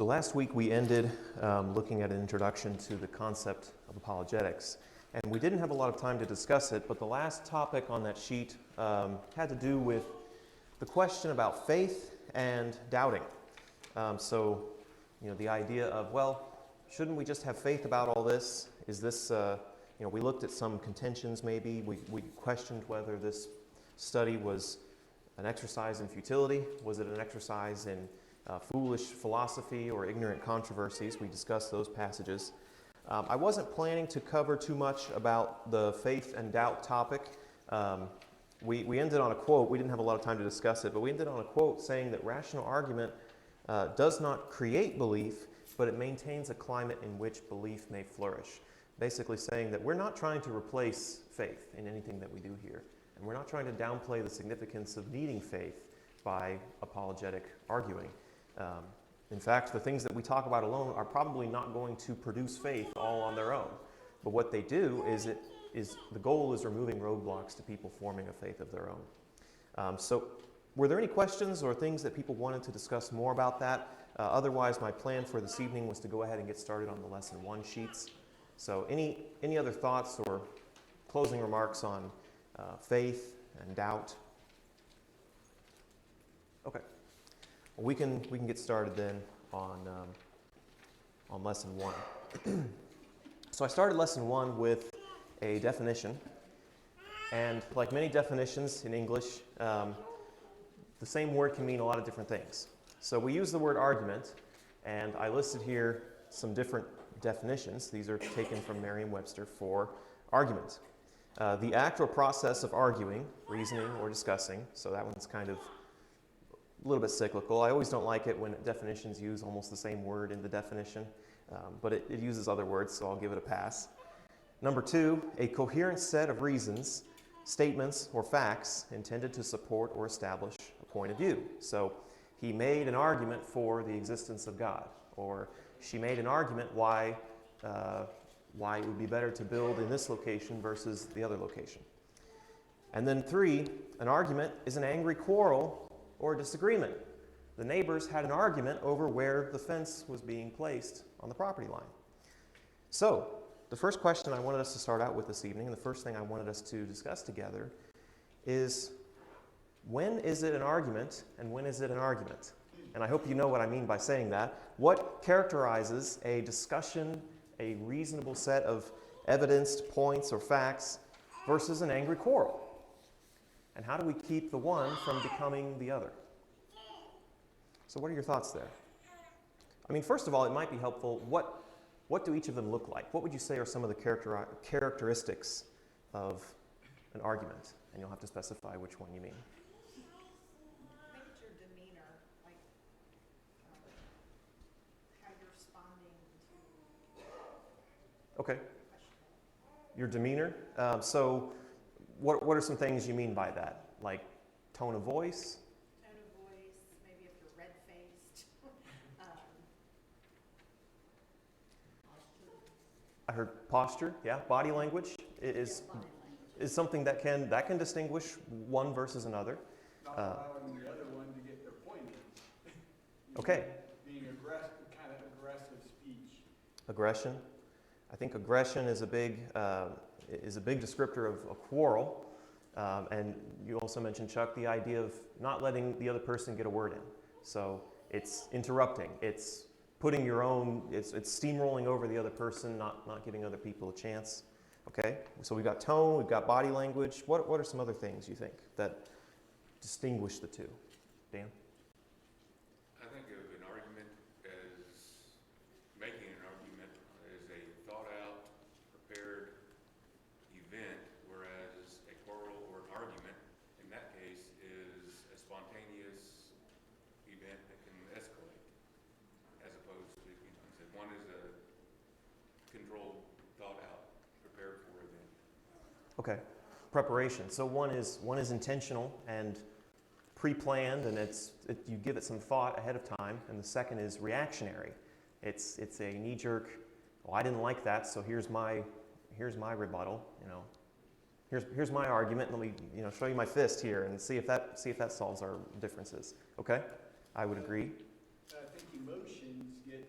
So last week we ended looking at an introduction to the concept of apologetics. And we didn't have a lot of time to discuss it, but the last topic on that sheet had to do with the question about faith and doubting. The idea of, well, shouldn't we just have faith about all this? Is this, we looked at some contentions maybe. We questioned whether this study was an exercise in futility. Was it an exercise in foolish philosophy or ignorant controversies? We discussed those passages. I wasn't planning to cover too much about the faith and doubt topic. We ended on a quote. We didn't have a lot of time to discuss it, but we ended on a quote saying that rational argument does not create belief, but it maintains a climate in which belief may flourish. Basically saying that we're not trying to replace faith in anything that we do here. And we're not trying to downplay the significance of needing faith by apologetic arguing. In fact, the things that we talk about alone are probably not going to produce faith all on their own. But what they do is the goal is removing roadblocks to people forming a faith of their own. So were there any questions or things that people wanted to discuss more about that? Otherwise, my plan for this evening was to go ahead and get started on the Lesson 1 sheets. So any other thoughts or closing remarks on faith and doubt? Okay. Well, we can get started then on Lesson 1. So I started Lesson 1 with a definition. And like many definitions in English, the same word can mean a lot of different things. So we use the word argument, and I listed here some different definitions. These are taken from Merriam-Webster for argument. The act or process of arguing, reasoning, or discussing. So that one's kind of a little bit cyclical. I always don't like it when definitions use almost the same word in the definition, but it uses other words, so I'll give it a pass. Number 2, a coherent set of reasons, statements, or facts intended to support or establish a point of view. So he made an argument for the existence of God, or she made an argument why it would be better to build in this location versus the other location. And then 3, an argument is an angry quarrel or disagreement. The neighbors had an argument over where the fence was being placed on the property line. So the first question I wanted us to start out with this evening, and the first thing I wanted us to discuss together, is when is it an argument and when is it an argument? And I hope you know what I mean by saying that. What characterizes a discussion, a reasonable set of evidenced points or facts versus an angry quarrel? And how do we keep the one from becoming the other? So what are your thoughts there? I mean, first of all, it might be helpful, what do each of them look like? What would you say are some of the characteristics of an argument? And you'll have to specify which one you mean. I think it's your demeanor, like how you're responding to Okay. Your demeanor. So what are some things you mean by that? Like tone of voice? tone of voice, maybe if you're red-faced. I heard posture. Yeah, body language is something that can distinguish one versus another. Not allowing the other one to get their point in. Okay. Being aggressive, kind of aggressive speech. Aggression. I think aggression is a big descriptor of a quarrel. And you also mentioned, Chuck, the idea of not letting the other person get a word in. So it's interrupting. It's putting your own, it's steamrolling over the other person, not giving other people a chance. Okay? So we've got tone, we've got body language. What are some other things you think that distinguish the two? Dan? I think of an argument as making an argument as a thought-out, prepared event, whereas a quarrel or an argument, in that case, is a spontaneous event that can escalate, as opposed to, one is a controlled, thought-out, prepared for event. Okay. Preparation. So one is intentional and pre-planned, and you give it some thought ahead of time, and the second is reactionary. It's a knee-jerk, well, I didn't like that, so here's my rebuttal, Here's my argument, let me show you my fist here and see if that solves our differences. Okay? I would agree. I think emotions get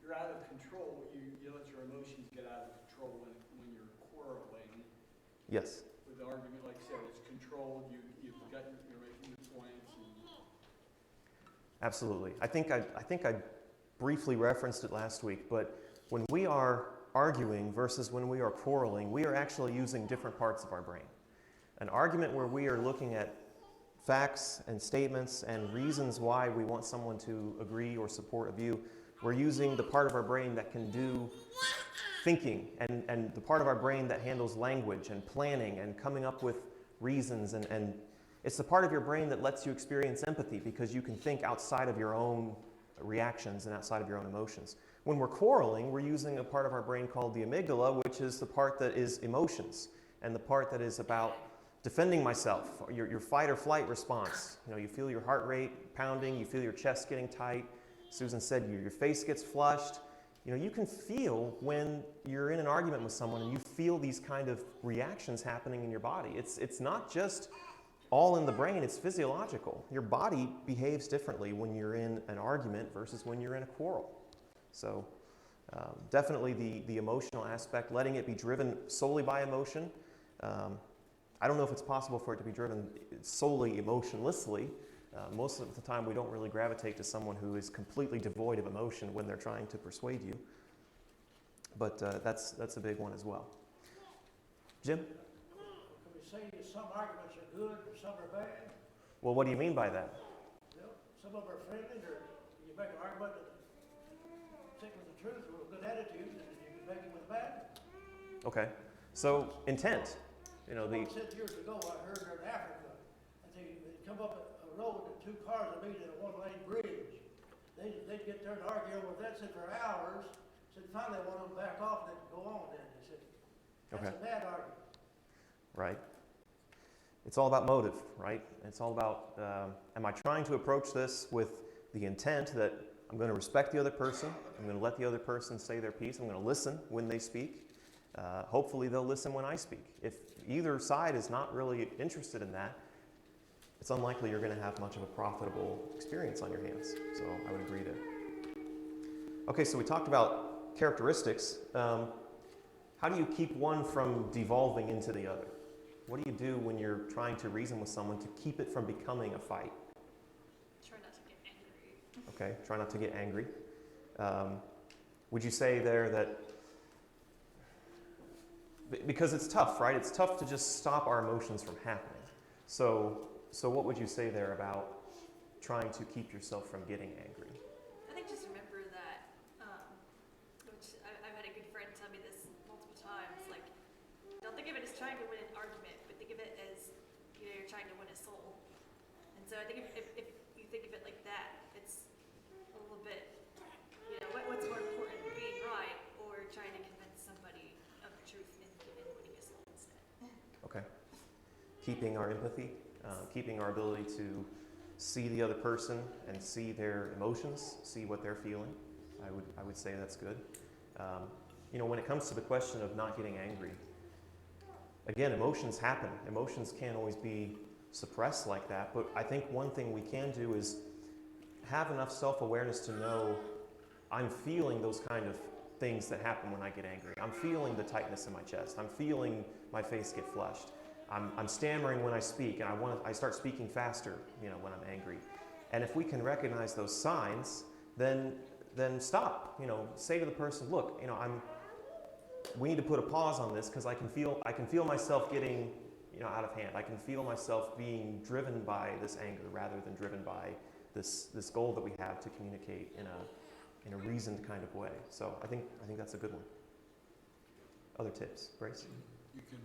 you're out of control, you let your emotions get out of control when you're quarreling. Yes. With the argument, like I said, it's controlled, you've got, you're making the points. And Absolutely. I think I briefly referenced it last week, but when we are arguing versus when we are quarreling, we are actually using different parts of our brain. An argument where we are looking at facts and statements and reasons why we want someone to agree or support a view, we're using the part of our brain that can do thinking and the part of our brain that handles language and planning and coming up with reasons, and it's the part of your brain that lets you experience empathy because you can think outside of your own reactions and outside of your own emotions. When we're quarreling, we're using a part of our brain called the amygdala, which is the part that is emotions and the part that is about defending myself, your fight or flight response. You know, you feel your heart rate pounding, you feel your chest getting tight. Susan said your face gets flushed. You know, you can feel when you're in an argument with someone and you feel these kind of reactions happening in your body. It's not just all in the brain, it's physiological. Your body behaves differently when you're in an argument versus when you're in a quarrel. So definitely the emotional aspect, letting it be driven solely by emotion. I don't know if it's possible for it to be driven solely emotionlessly. Most of the time we don't really gravitate to someone who is completely devoid of emotion when they're trying to persuade you. But that's a big one as well. Jim? Can we say that some arguments are good and some are bad? Well, what do you mean by that? You know, some of them are friendly, or you make an argument that stick with the truth or with a good attitude, and you can make it with bad. Okay. So intent. You know, Someone said years ago, I heard there in Africa, that they'd come up a road and two cars would meet at a one-lane bridge. They'd get there and argue over that, said for hours. Said finally one of them back off and they'd go on then. They said, that's Okay. a bad argument. Right. It's all about motive, right? It's all about, am I trying to approach this with the intent that I'm going to respect the other person, I'm going to let the other person say their piece, I'm going to listen when they speak. Hopefully they'll listen when I speak. If either side is not really interested in that, it's unlikely you're going to have much of a profitable experience on your hands. So I would agree there. Okay, so we talked about characteristics. How do you keep one from devolving into the other? What do you do when you're trying to reason with someone to keep it from becoming a fight? Try not to get angry. Okay, try not to get angry. Would you say there that, because it's tough, right? It's tough to just stop our emotions from happening. So what would you say there about trying to keep yourself from getting angry? I think just remember that, which I've had a good friend tell me this multiple times, like, don't think of it as trying to win an argument, but think of it as, you know, you're trying to win a soul. And so I think if you think of it like that, it's a little bit, you know, what's more important, being right or trying to convince somebody of the truth and winning a soul instead. Okay. Keeping our empathy, keeping our ability to see the other person and see their emotions, see what they're feeling. I would say that's good. You know, when it comes to the question of not getting angry, again, emotions happen. Emotions can't always be suppressed like that, but I think one thing we can do is have enough self-awareness to know I'm feeling those kind of things that happen when I get angry. I'm feeling the tightness in my chest. I'm feeling my face get flushed. I'm stammering when I speak, and I start speaking faster, you know, when I'm angry. And if we can recognize those signs, then stop. You know, say to the person, look, you know, we need to put a pause on this because I can feel myself getting, you know, out of hand. I can feel myself being driven by this anger rather than driven by this goal that we have to communicate in a reasoned kind of way. So I think that's a good one. Other tips, Grace? You can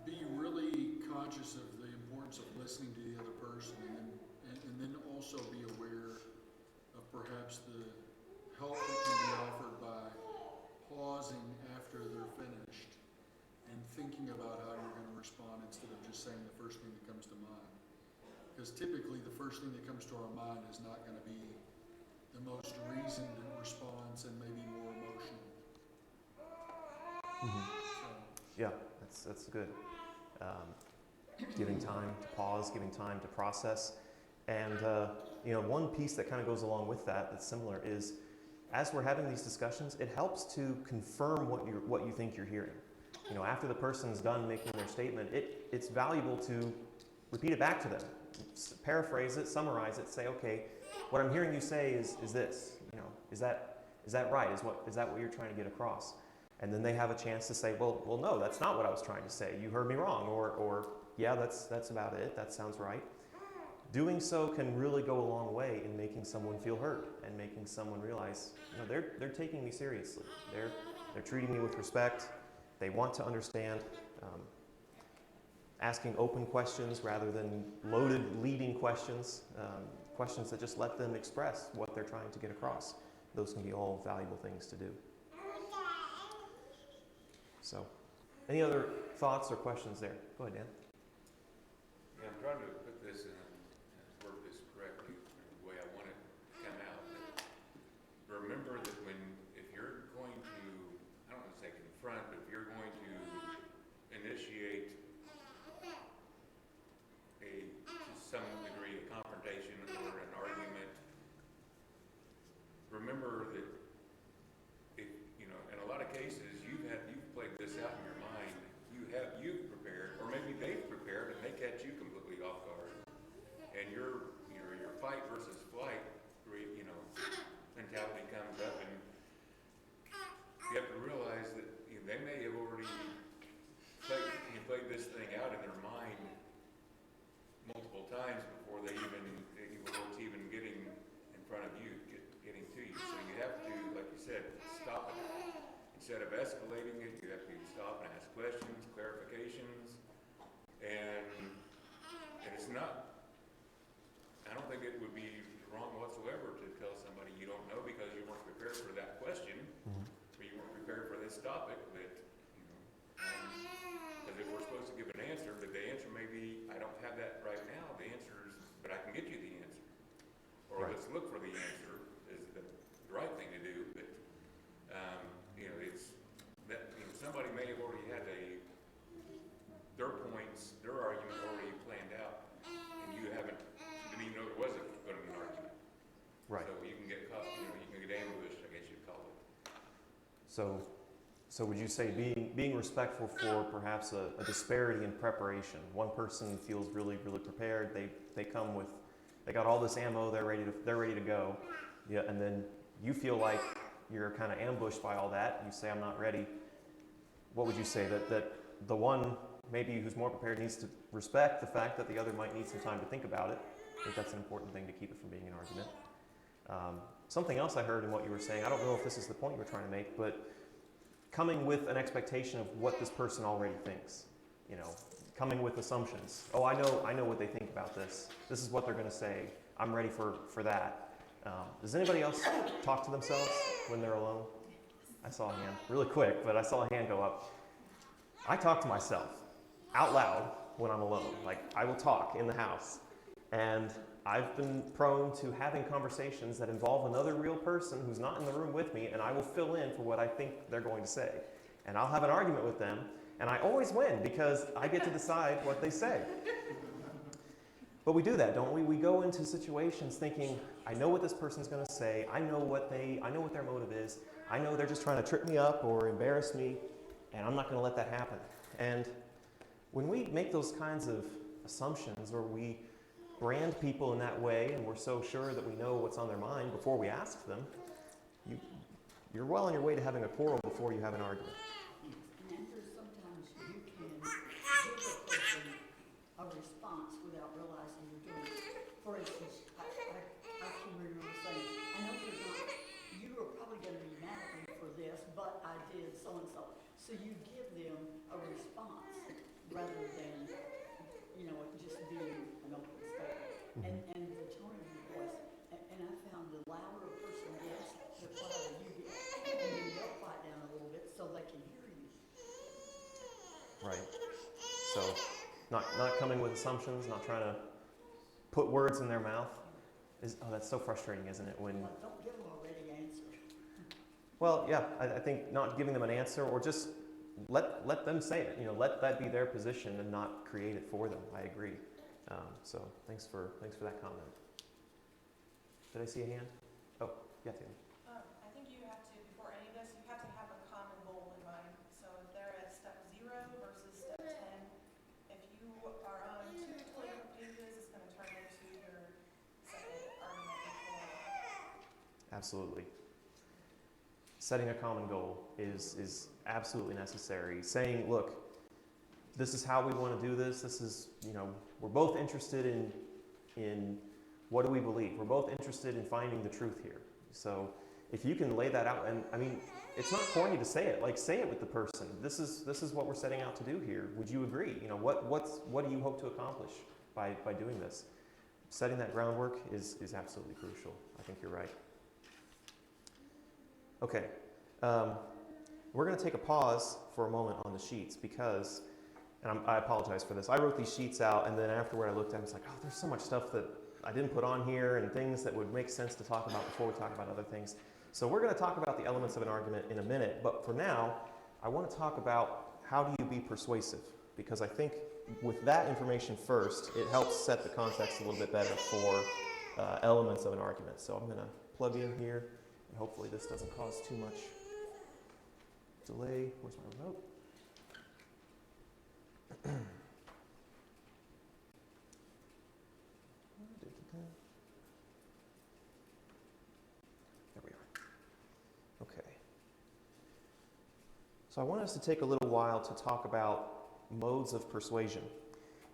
be really conscious of the importance of listening to the other person, and then also be aware of perhaps the help that can be offered by pausing after they're finished and thinking about how you're going to respond instead of just saying the first thing that comes to mind. Because typically the first thing that comes to our mind is not going to be the most reasoned response and maybe more emotional. Mm-hmm. So, Yeah, that's good. Giving time to pause, giving time to process. And one piece that kind of goes along with that that's similar is, as we're having these discussions, it helps to confirm what you think you're hearing. After the person's done making their statement, it's valuable to repeat it back to them, paraphrase it, summarize it, say, okay, what I'm hearing you say is this. Is that right? Is that what you're trying to get across? And then they have a chance to say, well, no, that's not what I was trying to say. You heard me wrong, or yeah, that's about it. That sounds right. Doing so can really go a long way in making someone feel heard and making someone realize, they're taking me seriously. They're treating me with respect. They want to understand. Asking open questions rather than loaded, leading questions. Questions that just let them express what they're trying to get across. Those can be all valuable things to do. So, any other thoughts or questions there? Go ahead, Dan. Yeah, I'm trying to put this in, word this correctly, the way I want it to come out. But remember that if you're going to, I don't want to say confront, but if you're going to initiate to some degree, a confrontation or an argument, remember that in a lot of cases, you've played this out in your mind. You've prepared, or maybe they've prepared, and they catch you completely off guard. And your fight versus flight, mentality comes up, and you have to realize that they may have already played this thing out in their mind multiple times before it's even getting in front of you, getting to you. So you have to, like you said, stop it. Instead of escalating it, you have to stop and ask questions, clarifications, and it's not, I don't think it would be wrong whatsoever to tell somebody you don't know because you weren't prepared for that question, or you weren't prepared for this topic, that, because if we're supposed to give an answer, but the answer may be, I don't have that right now, the answer is, but I can get you the answer. Or let's look for the answer is the right thing to do, but it's that somebody may have already had their points, their argument already planned out, and you didn't even know there was going to be an argument. Right. So you can get caught, you can get ambushed, I guess you'd call it. So would you say being respectful for perhaps a disparity in preparation? One person feels really, really prepared. They got all this ammo. They're ready to go. Yeah, and then you feel like you're kind of ambushed by all that. You say, I'm not ready. What would you say? That the one maybe who's more prepared needs to respect the fact that the other might need some time to think about it. I think that's an important thing to keep it from being an argument. Something else I heard in what you were saying, I don't know if this is the point you were trying to make, but coming with an expectation of what this person already thinks. Coming with assumptions. Oh, I know what they think about this. This is what they're going to say. I'm ready for that. Does anybody else talk to themselves when they're alone? I saw a hand really quick, but I saw a hand go up. I talk to myself out loud when I'm alone. Like, I will talk in the house. And I've been prone to having conversations that involve another real person who's not in the room with me, and I will fill in for what I think they're going to say. And I'll have an argument with them, and I always win because I get to decide what they say. But we do that, don't we? We go into situations thinking, I know what this person's going to say. I know what their motive is. I know they're just trying to trip me up or embarrass me, and I'm not going to let that happen. And when we make those kinds of assumptions, or we brand people in that way, and we're so sure that we know what's on their mind before we ask them, you're well on your way to having a quarrel before you have an argument. And sometimes you can give a person a response without realizing you're doing it. For instance, I can remember saying, I know you are probably going to be mad at me for this, but I did so and so. So you give them a response rather than, just being an open statement. And the tone of your voice. And I found the louder a person gets, the quieter you get. And then they'll quiet down a little bit so they can hear you. Right. So, not coming with assumptions, not trying to put words in their mouth. That's so frustrating, isn't it? When Don't give them a ready answer. Well, yeah, I think not giving them an answer, or just let them say it. Let that be their position and not create it for them. I agree. So thanks for that comment. Did I see a hand? Oh, yeah, Taylor. I think you have to, before any of this, you have to have a common goal in mind. So if they're at step 0 versus step 10, if you are on 2 totally different pages, it's going to turn into your second argument before. Absolutely. Setting a common goal is absolutely necessary. Saying, look, this is how we want to do this. This is, we're both interested in what do we believe. We're both interested in finding the truth here. So if you can lay that out, and I mean, it's not corny to say it. Like, say it with the person. This is what we're setting out to do here. Would you agree? What do you hope to accomplish by doing this? Setting that groundwork is absolutely crucial. I think you're right. Okay, we're going to take a pause for a moment on the sheets because, and I apologize for this, I wrote these sheets out and then afterward I looked at them and was like, oh, there's so much stuff that I didn't put on here and things that would make sense to talk about before we talk about other things. So we're going to talk about the elements of an argument in a minute, but for now, I want to talk about how do you be persuasive, because I think with that information first, it helps set the context a little bit better for elements of an argument. So I'm going to plug in here. And hopefully this doesn't cause too much delay. Where's my remote? There we are. Okay. So I want us to take a little while to talk about modes of persuasion.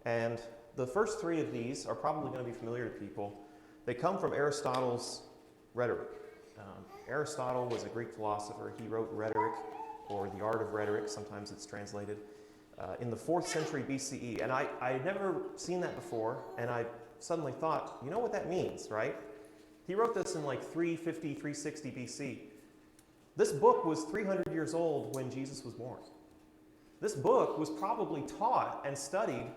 And the first 3 of these are probably going to be familiar to people. They come from Aristotle's rhetoric. Aristotle was a Greek philosopher. He wrote Rhetoric, or The Art of Rhetoric, sometimes it's translated, in the 4th century BCE. And I had never seen that before, and I suddenly thought, you know what that means, right? He wrote this in like 350, 360 BC. This book was 300 years old when Jesus was born. This book was probably taught and studied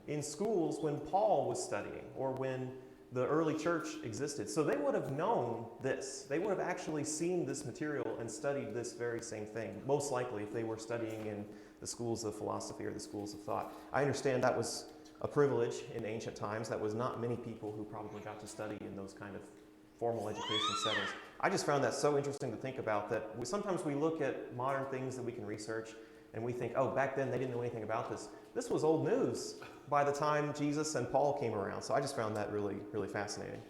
in schools when Paul was studying, or when the early church existed. So they would have known this. They would have actually seen this material and studied this very same thing, most likely if they were studying in the schools of philosophy or the schools of thought. I understand that was a privilege in ancient times. That was not many people who probably got to study in those kind of formal education settings. I just found that so interesting to think about, that sometimes we look at modern things that we can research and we think, oh, back then they didn't know anything about this. This was old news by the time Jesus and Paul came around. So I just found that really, really fascinating.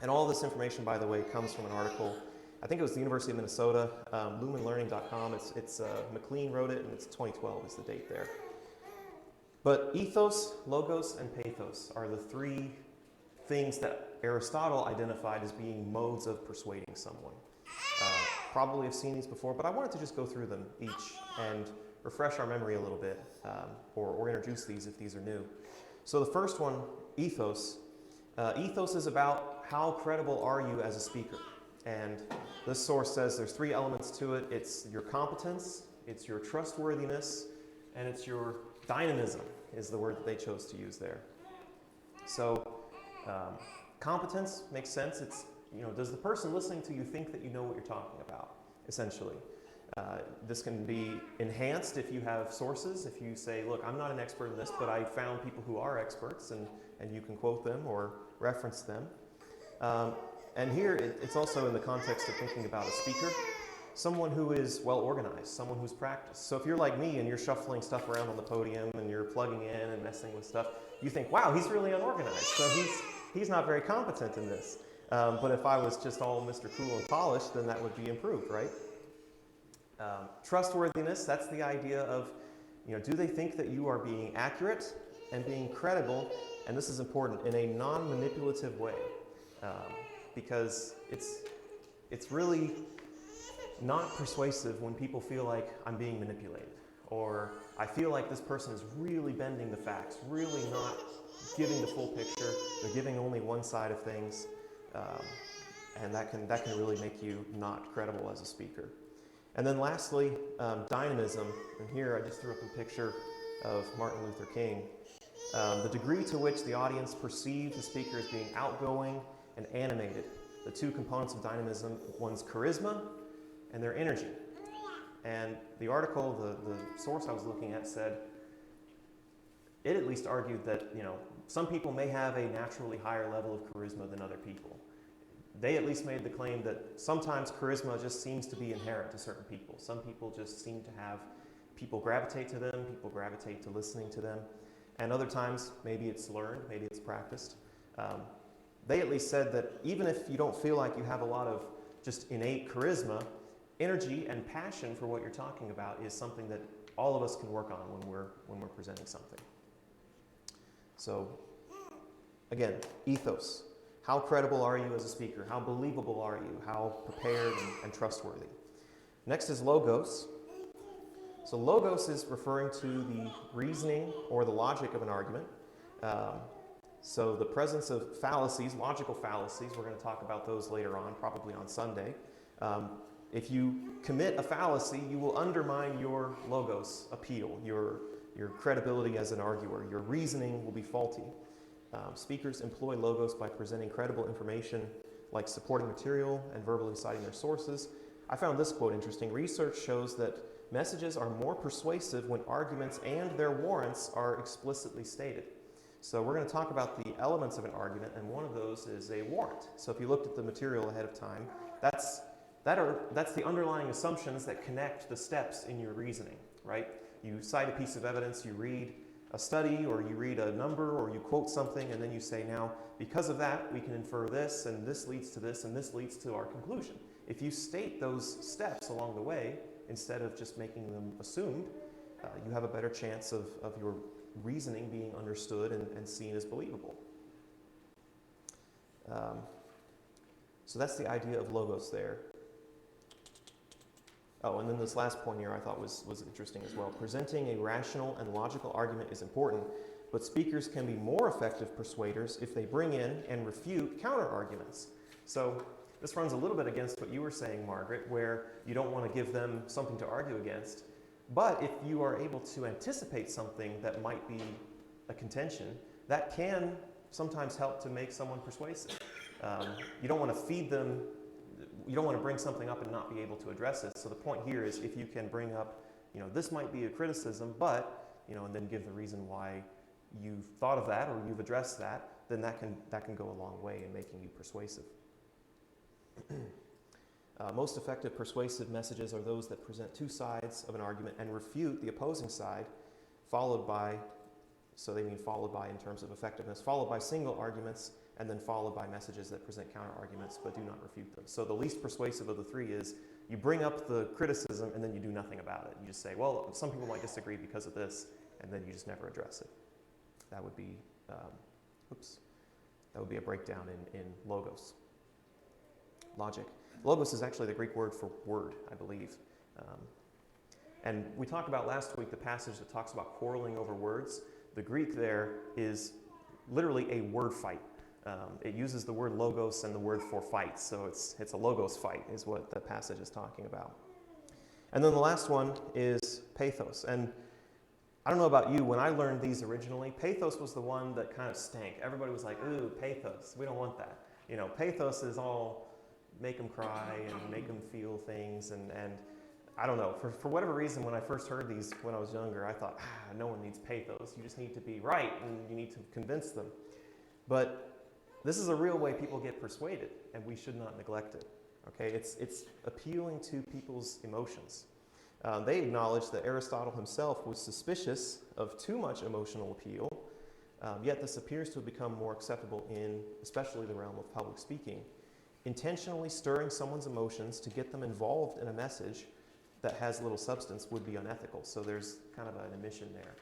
And all this information, by the way, comes from an article, I think it was the University of Minnesota, lumenlearning.com. It's McLean wrote it, and it's 2012 is the date there. But ethos, logos, and pathos are the 3 things that Aristotle identified as being modes of persuading someone. Probably have seen these before, but I wanted to just go through them each and refresh our memory a little bit, or introduce these if these are new. So the first one, ethos. Ethos is about how credible are you as a speaker. And this source says there's 3 elements to it. It's your competence, it's your trustworthiness, and it's your dynamism is the word that they chose to use there. So competence makes sense. It's, does the person listening to you think that you know what you're talking about, essentially? This can be enhanced if you have sources. If you say, look, I'm not an expert in this, but I found people who are experts, and you can quote them or reference them. And here, it's also in the context of thinking about a speaker, someone who is well organized, someone who's practiced. So if you're like me and you're shuffling stuff around on the podium and you're plugging in and messing with stuff, you think, wow, he's really unorganized. So he's not very competent in this. But if I was just all Mr. Cool and polished, then that would be improved, right? Trustworthiness, that's the idea of, do they think that you are being accurate and being credible, and this is important, in a non-manipulative way, because it's really not persuasive when people feel like I'm being manipulated, or I feel like this person is really bending the facts, really not giving the full picture, they're giving only one side of things, and that can really make you not credible as a speaker. And then lastly, dynamism. And here I just threw up a picture of Martin Luther King. The degree to which the audience perceives the speaker as being outgoing and animated. The 2 components of dynamism, one's charisma and their energy. And the article, the source I was looking at said, it at least argued that, some people may have a naturally higher level of charisma than other people. they at least made the claim that sometimes charisma just seems to be inherent to certain people. Some people just seem to have people gravitate to them, people gravitate to listening to them, and other times maybe it's learned, maybe it's practiced. They at least said that even if you don't feel like you have a lot of just innate charisma, energy and passion for what you're talking about is something that all of us can work on when we're presenting something. So, again, ethos. How credible are you as a speaker? How believable are you? How prepared and trustworthy? Next is logos. So logos is referring to the reasoning or the logic of an argument. So the presence of fallacies, logical fallacies, we're going to talk about those later on, probably on Sunday. If you commit a fallacy, you will undermine your logos appeal, your credibility as an arguer. Your reasoning will be faulty. Speakers employ logos by presenting credible information like supporting material and verbally citing their sources. I found this quote interesting. Research shows that messages are more persuasive when arguments and their warrants are explicitly stated. So we're going to talk about the elements of an argument, and one of those is a warrant. So if you looked at the material ahead of time, that's the underlying assumptions that connect the steps in your reasoning, right? You cite a piece of evidence, you read a study, or you read a number, or you quote something, and then you say, now, because of that, we can infer this, and this leads to this, and this leads to our conclusion. If you state those steps along the way, instead of just making them assumed, you have a better chance of your reasoning being understood and seen as believable. So that's the idea of logos there. Oh, and then this last point here I thought was interesting as well. Presenting a rational and logical argument is important, but speakers can be more effective persuaders if they bring in and refute counter-arguments. So this runs a little bit against what you were saying, Margaret, where you don't want to give them something to argue against. But if you are able to anticipate something that might be a contention, that can sometimes help to make someone persuasive. You don't want to feed them, you don't want to bring something up and not be able to address it. So the point here is if you can bring up, this might be a criticism, but, and then give the reason why you've thought of that or you've addressed that, then that can go a long way in making you persuasive. Most effective persuasive messages are those that present two sides of an argument and refute the opposing side, followed by in terms of effectiveness, followed by single arguments, and then followed by messages that present counter-arguments but do not refute them. So the least persuasive of the three is you bring up the criticism and then you do nothing about it. You just say, well, some people might disagree because of this, and then you just never address it. That would be, a breakdown in logos. Logic. Logos is actually the Greek word for word, I believe. And we talked about last week the passage that talks about quarreling over words. The Greek there is literally a word fight. It uses the word logos and the word for fight, so it's a logos fight is what the passage is talking about. And then the last one is pathos. And I don't know about you, when I learned these originally, pathos was the one that kind of stank. Everybody was like, ooh, pathos, we don't want that. Pathos is all make them cry and make them feel things, and I don't know, for whatever reason, when I first heard these when I was younger, I thought, no one needs pathos, you just need to be right and you need to convince them. But this is a real way people get persuaded, and we should not neglect it. Okay, it's appealing to people's emotions. They acknowledge that Aristotle himself was suspicious of too much emotional appeal, yet this appears to have become more acceptable in especially the realm of public speaking. Intentionally stirring someone's emotions to get them involved in a message that has little substance would be unethical. So there's kind of an omission there.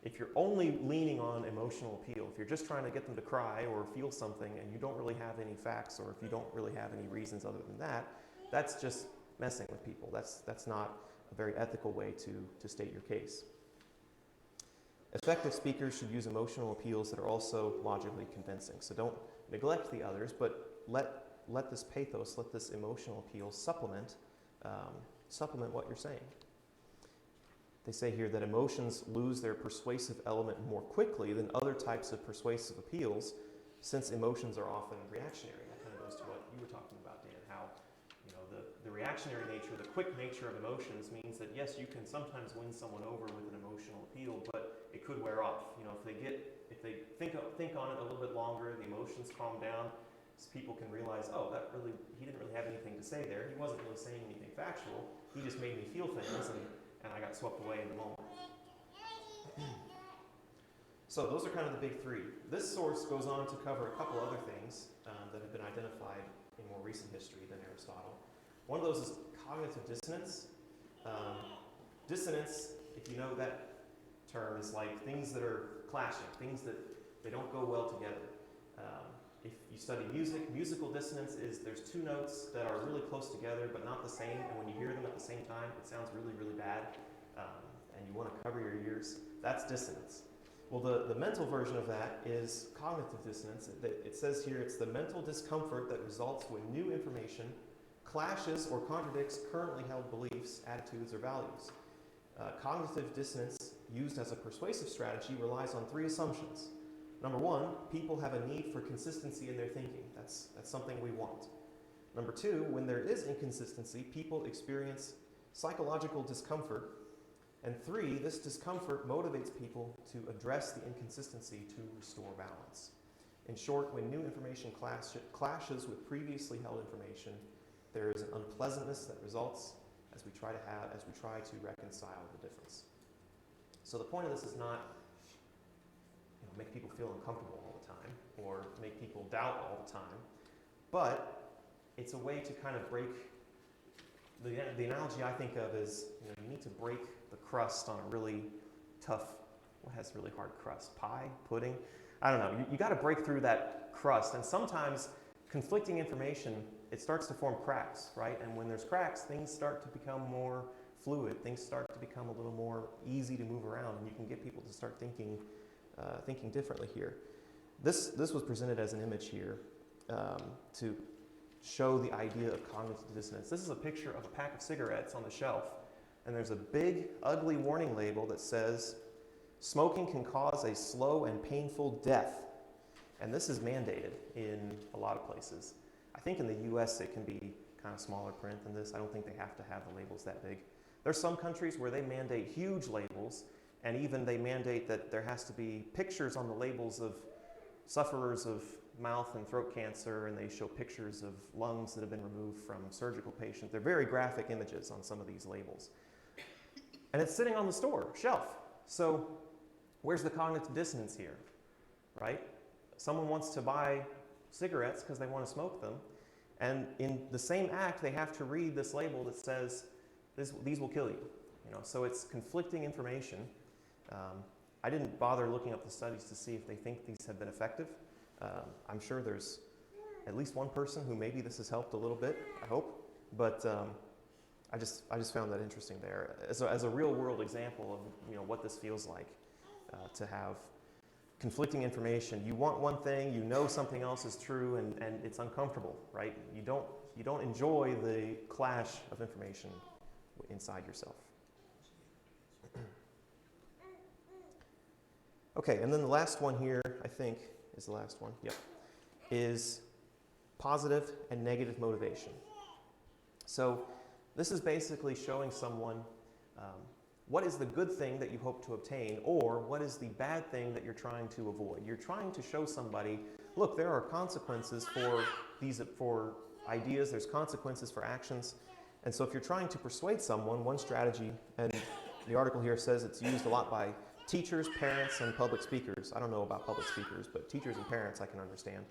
If you're only leaning on emotional appeal, if you're just trying to get them to cry or feel something and you don't really have any facts, or if you don't really have any reasons other than that, that's just messing with people. That's not a very ethical way to state your case. Effective speakers should use emotional appeals that are also logically convincing. So don't neglect the others, but let this pathos, let this emotional appeal supplement what you're saying. They say here that emotions lose their persuasive element more quickly than other types of persuasive appeals, since emotions are often reactionary. That kind of goes to what you were talking about, Dan, how the reactionary nature, the quick nature of emotions means that yes, you can sometimes win someone over with an emotional appeal, but it could wear off. If they think on it a little bit longer, the emotions calm down, people can realize, oh, he didn't really have anything to say there. He wasn't really saying anything factual. He just made me feel things, and I got swept away in the moment. So those are kind of the big three. This source goes on to cover a couple other things that have been identified in more recent history than Aristotle. One of those is cognitive dissonance. Dissonance, if you know that term, is like things that are clashing, things that they don't go well together. If you study music, musical dissonance is there's two notes that are really close together but not the same, and when you hear them at the same time, it sounds really, really bad, and you want to cover your ears. That's dissonance. Well, the mental version of that is cognitive dissonance. It says here it's the mental discomfort that results when new information clashes or contradicts currently held beliefs, attitudes, or values. Cognitive dissonance, used as a persuasive strategy, relies on three assumptions. Number one, people have a need for consistency in their thinking. That's something we want. Number two, when there is inconsistency, people experience psychological discomfort. And three, this discomfort motivates people to address the inconsistency to restore balance. In short, when new information clashes with previously held information, there is an unpleasantness that results as we try to reconcile the difference. So the point of this is not make people feel uncomfortable all the time or make people doubt all the time, but it's a way to kind of break. The analogy I think of is you need to break the crust on a really tough, what has really hard crust? Pie? Pudding? I don't know. You got to break through that crust, and sometimes conflicting information, it starts to form cracks, right? And when there's cracks, things start to become more fluid. Things start to become a little more easy to move around, and you can get people to start thinking differently here. This was presented as an image here to show the idea of cognitive dissonance. This is a picture of a pack of cigarettes on the shelf, and there's a big, ugly warning label that says, smoking can cause a slow and painful death. And this is mandated in a lot of places. I think in the US it can be kind of smaller print than this. I don't think they have to have the labels that big. There's some countries where they mandate huge labels, and even they mandate that there has to be pictures on the labels of sufferers of mouth and throat cancer, and they show pictures of lungs that have been removed from surgical patients. They're very graphic images on some of these labels. And it's sitting on the store shelf. So where's the cognitive dissonance here, right? Someone wants to buy cigarettes because they want to smoke them, and in the same act, they have to read this label that says, these will kill you. So it's conflicting information. I didn't bother looking up the studies to see if they think these have been effective. I'm sure there's at least one person who maybe this has helped a little bit, I hope. But I just found that interesting there as a real world example of what this feels like to have conflicting information. You want one thing, something else is true, and it's uncomfortable, right? You don't enjoy the clash of information inside yourself. Okay, and then the last one here, I think, is the last one. Yep, is positive and negative motivation. So this is basically showing someone what is the good thing that you hope to obtain, or what is the bad thing that you're trying to avoid. You're trying to show somebody, look, there are consequences for ideas, there's consequences for actions. And so if you're trying to persuade someone, one strategy, and the article here says it's used a lot by teachers, parents, and public speakers. I don't know about public speakers, but teachers and parents I can understand.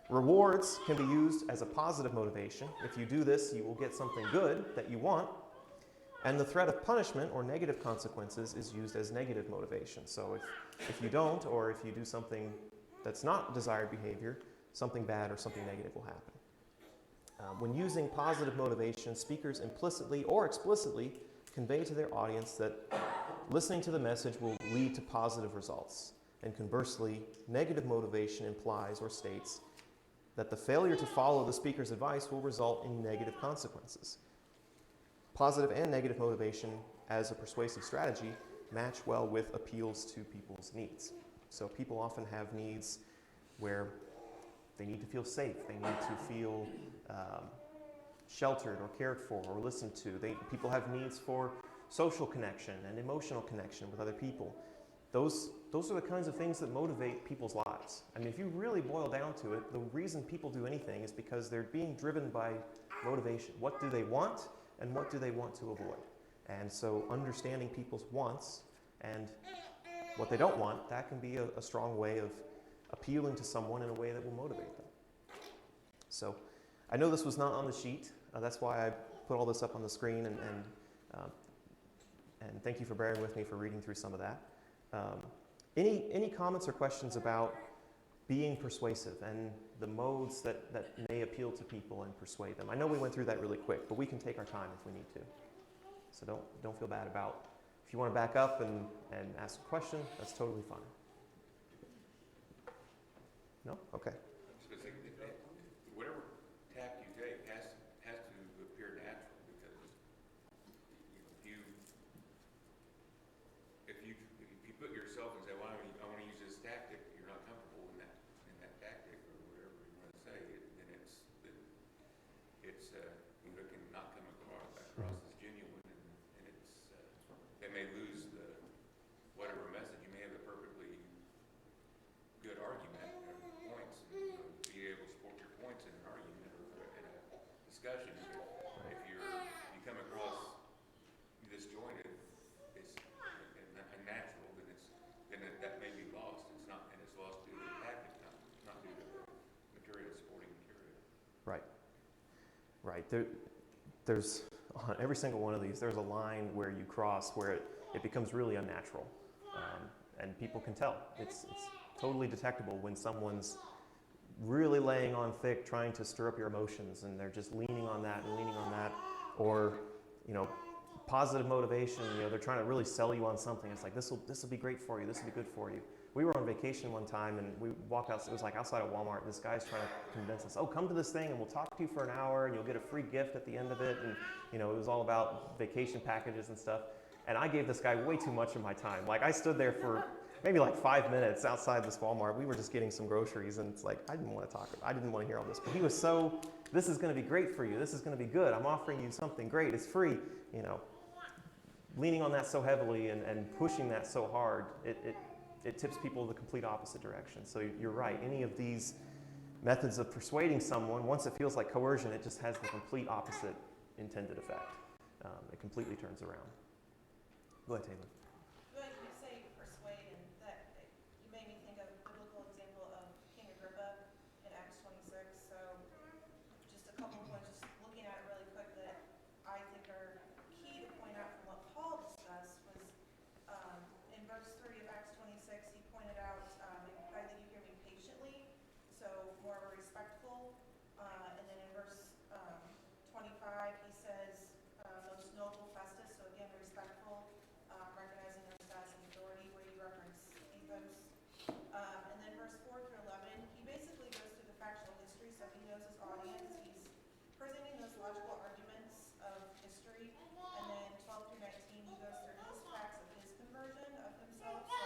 Rewards can be used as a positive motivation. If you do this, you will get something good that you want. And the threat of punishment or negative consequences is used as negative motivation. So if you don't, or if you do something that's not desired behavior, something bad or something negative will happen. When using positive motivation, speakers implicitly or explicitly convey to their audience that listening to the message will lead to positive results. And conversely, negative motivation implies or states that the failure to follow the speaker's advice will result in negative consequences. Positive and negative motivation as a persuasive strategy match well with appeals to people's needs. So people often have needs where they need to feel safe, they need to feel sheltered or cared for or listened to. People have needs for social connection and emotional connection with other people. those are the kinds of things that motivate people's lives. I mean, if you really boil down to it, the reason people do anything is because they're being driven by motivation. What do they want, and what do they want to avoid? And so understanding people's wants and what they don't want, that can be a strong way of appealing to someone in a way that will motivate them. So I know this was not on the sheet. That's why I put all this up on the screen, and thank you for bearing with me for reading through some of that. Any comments or questions about being persuasive and the modes that may appeal to people and persuade them? I know we went through that really quick, but we can take our time if we need to. So don't feel bad about, if you want to back up and ask a question, that's totally fine. No? Okay. Whatever tack you take has to appear natural, because if you put yourself and say, well, I want to use this tactic, you're not comfortable in that tactic or whatever you want to say, then it can not come across as genuine, and they may lose whatever message. You may have a perfectly good argument or points, and be able to support your points in an argument or in a discussion. But if you come across disjointed, it's unnatural, then that may be lost. It's lost due to the tactic, not due to the material, supporting material. Right. There's on every single one of these, there's a line where you cross where it becomes really unnatural, and people can tell. It's totally detectable when someone's really laying on thick, trying to stir up your emotions, and they're just leaning on that, or positive motivation. They're trying to really sell you on something. It's like, this will be great for you. This will be good for you. We were on vacation one time, and we walked out. It was like outside of Walmart. This guy's trying to convince us, come to this thing, and we'll talk to you for an hour, and you'll get a free gift at the end of it. And it was all about vacation packages and stuff. And I gave this guy way too much of my time. Like, I stood there for maybe like 5 minutes outside this Walmart. We were just getting some groceries, and it's like, I didn't want to talk. I didn't want to hear all this. But he was so, this is going to be great for you. This is going to be good. I'm offering you something great. It's free. Leaning on that so heavily and pushing that so hard, it tips people the complete opposite direction. So you're right. Any of these methods of persuading someone, once it feels like coercion, it just has the complete opposite intended effect. It completely turns around. Go ahead, Taylor. When you say persuade, and that you made me think of a biblical example of King Agrippa in Acts 26. So just a couple of points, just looking at it really quick, that I think are key to point out from what Paul discussed was in verse 3 of Acts 26, he pointed out, I pray that you hear me patiently, so more of a respectful. And then in verse 25, he says, most noble Festus, so again, respectful, recognizing their status and authority, where you reference ethos. And then verse 4 through 11, he basically goes through the factual history, so he knows his audience. He's presenting those logical arguments of history. And then 12 through 19, he goes through his facts of his conversion of himself, so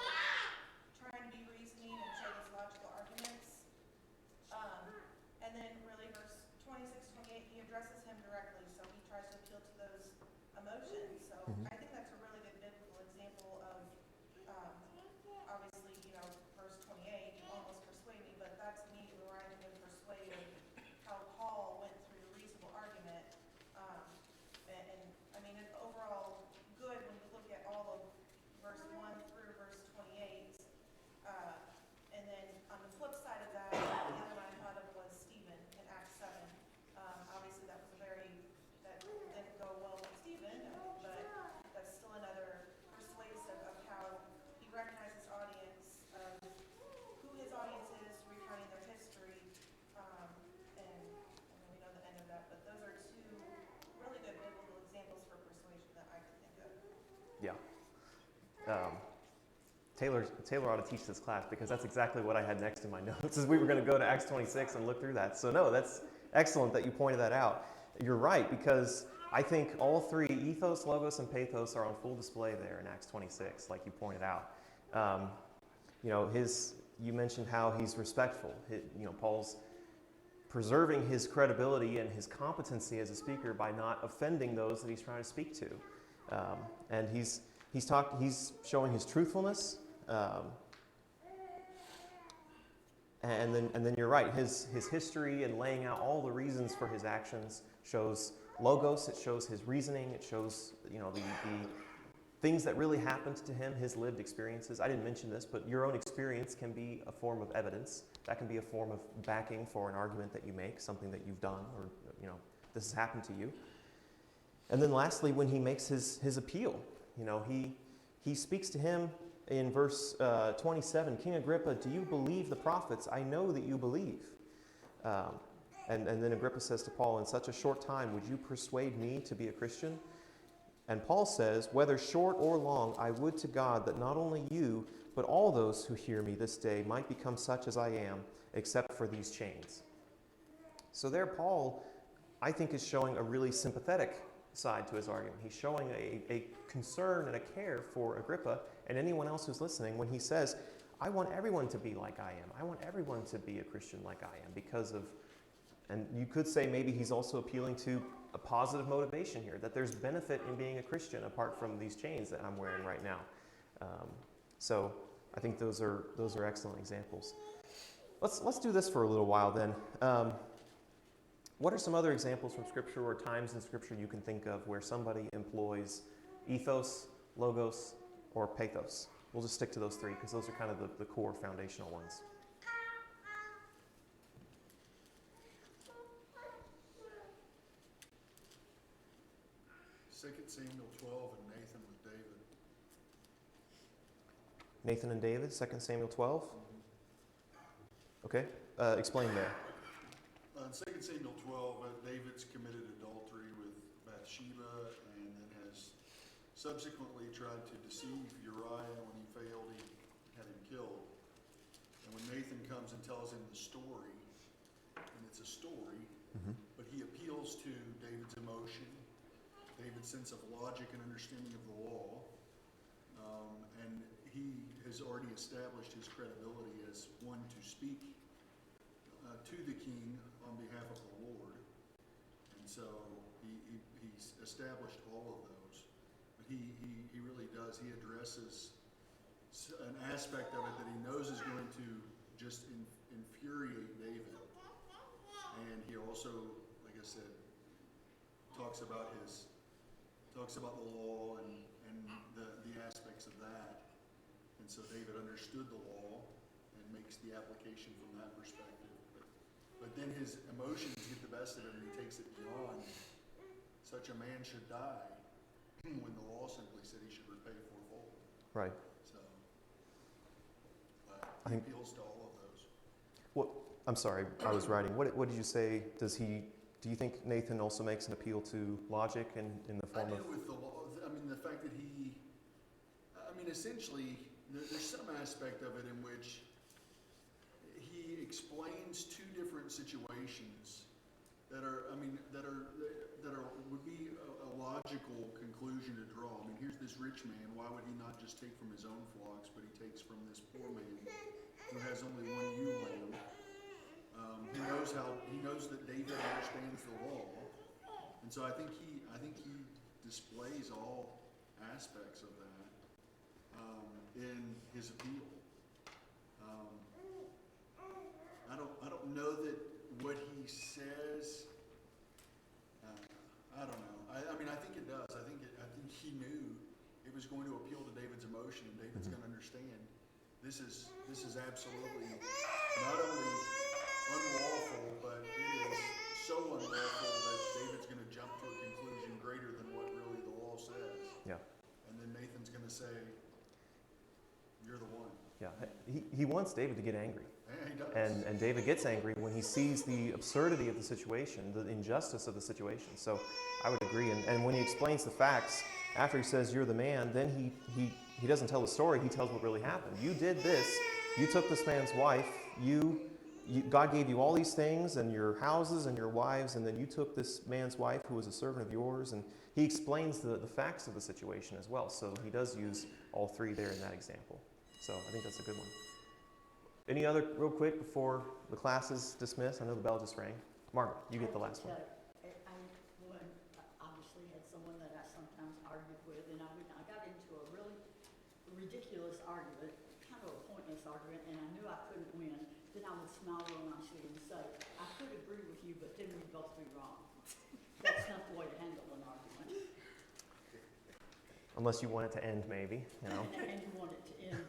trying to be reasoning and show those logical arguments. And then really verse 26, 28, he addresses him directly, so he tries to appeal to those emotions. So I think that's a really good biblical example of, obviously, verse 28, you almost persuade me, but that's immediately where I think of persuade, how Paul went through the reasonable argument. And I mean, it's overall good when you look at all of verse 1 through verse 28. And then on the flip side of that, the other one I thought of was Stephen in Acts 7. Obviously, that didn't go well with Stephen, but that's still another persuasive of how he recognized his audience, of who his audience is, recounting their history, and we know the end of that. But those are two really good biblical examples for persuasion that I could think of. Yeah. Taylor ought to teach this class, because that's exactly what I had next in my notes, is we were going to go to Acts 26 and look through that. So no, that's excellent that you pointed that out. You're right, because I think all three, ethos, logos, and pathos, are on full display there in Acts 26, like you pointed out. You mentioned how he's respectful. Paul's preserving his credibility and his competency as a speaker by not offending those that he's trying to speak to. And he's showing his truthfulness, And then you're right. His history and laying out all the reasons for his actions shows logos. It shows his reasoning. It shows the things that really happened to him, his lived experiences. I didn't mention this, but your own experience can be a form of evidence. That can be a form of backing for an argument that you make, something that you've done, or this has happened to you. And then lastly, when he makes his appeal, he speaks to him in verse 27, King Agrippa, do you believe the prophets? I know that you believe. And then Agrippa says to Paul, in such a short time, would you persuade me to be a Christian? And Paul says, whether short or long, I would to God that not only you, but all those who hear me this day might become such as I am, except for these chains. So there, Paul, I think, is showing a really sympathetic side to his argument. He's showing a concern and a care for Agrippa and anyone else who's listening when he says, I want everyone to be like I am. I want everyone to be a Christian like I am because of, and you could say maybe he's also appealing to a positive motivation here, that there's benefit in being a Christian apart from these chains that I'm wearing right now. So I think those are excellent examples. Let's do this for a little while then. What are some other examples from Scripture or times in Scripture you can think of where somebody employs ethos, logos, or pathos? We'll just stick to those three because those are kind of the core foundational ones. Second Samuel 12 and Nathan with David. Nathan and David, 2 Samuel 12. Okay, explain there. In 2 Samuel 12, David's committed adultery with Bathsheba and then has subsequently tried to deceive Uriah. When he failed, he had him killed. And when Nathan comes and tells him the story, and it's a story, but he appeals to David's emotion, David's sense of logic and understanding of the law, and he has already established his credibility as one to speak to the king on behalf of the Lord. And so he's established all of those. But he really does. He addresses an aspect of it that he knows is going to just infuriate David. And he also, like I said, talks about the law and the aspects of that. And so David understood the law and makes the application from that perspective. But then his emotions get the best of him and he takes it beyond. Such a man should die when the law simply said he should repay fourfold. Right. So, he appeals to all of those. What? I'm sorry, I was writing. What did you say? Do you think Nathan also makes an appeal to logic in the form of? I do with the law. I mean, the fact that essentially, there's some aspect of it in which he explains two different situations that would be a logical conclusion to draw. I mean, here's this rich man. Why would he not just take from his own flocks, but he takes from this poor man who has only one ewe lamb? He knows that David understands the law, and so I think he displays all aspects of that in his appeal. I don't know that what he says. I don't know. I mean, I think it does. I think he knew it was going to appeal to David's emotion, and David's going to understand this is absolutely not only unlawful, but it is so unlawful that David's going to jump to a conclusion greater than what really the law says. Yeah. And then Nathan's going to say, "You're the one." Yeah. He wants David to get angry. Yeah, he does. And David gets angry when he sees the absurdity of the situation, the injustice of the situation. So I would agree. And when he explains the facts, after he says, you're the man, then he doesn't tell the story, he tells what really happened. You did this, you took this man's wife, God gave you all these things and your houses and your wives, and then you took this man's wife who was a servant of yours, and he explains the facts of the situation as well. So he does use all three there in that example. So I think that's a good one. Any other, real quick, before the class is dismissed? I know the bell just rang. Margaret, you get the last one. I obviously had someone that I sometimes argued with, and I got into a really ridiculous argument to a pointless argument and I knew I couldn't win, then I would smile real nicely and say, I could agree with you, but then we'd both be wrong. That's not the way to handle an argument. Unless you want it to end, maybe, you know. And you want it to end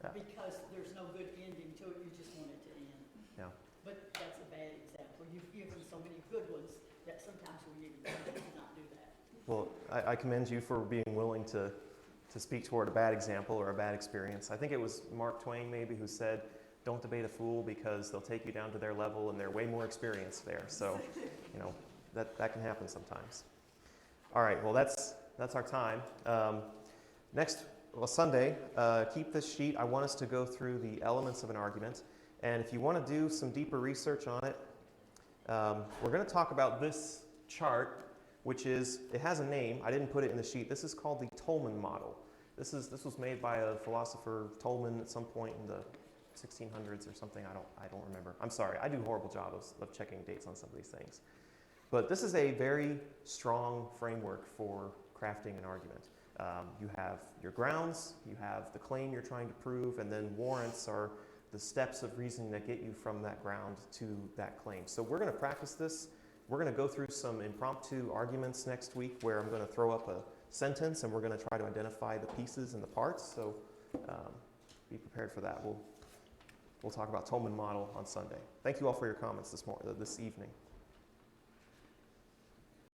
Yeah. because there's no good ending to it, you just want it to end. Yeah. But that's a bad example. You've given so many good ones that sometimes we need to not do that. Well, I commend you for being willing to speak toward a bad example or a bad experience. I think it was Mark Twain maybe who said, don't debate a fool because they'll take you down to their level and they're way more experienced there. So, you know, that can happen sometimes. All right, well, that's our time. Sunday, keep this sheet. I want us to go through the elements of an argument. And if you want to do some deeper research on it, we're going to talk about this chart, which is, it has a name. I didn't put it in the sheet. This is called the Tolman model. This was made by a philosopher, Tolman, at some point in the 1600s or something. I don't remember. I'm sorry. I do a horrible job of checking dates on some of these things. But this is a very strong framework for crafting an argument. You have your grounds, you have the claim you're trying to prove, and then warrants are the steps of reasoning that get you from that ground to that claim. So we're going to practice this. We're going to go through some impromptu arguments next week where I'm going to throw up a sentence and we're going to try to identify the pieces and the parts. So be prepared for that. We'll talk about Tolman model on Sunday. Thank you all for your comments this evening.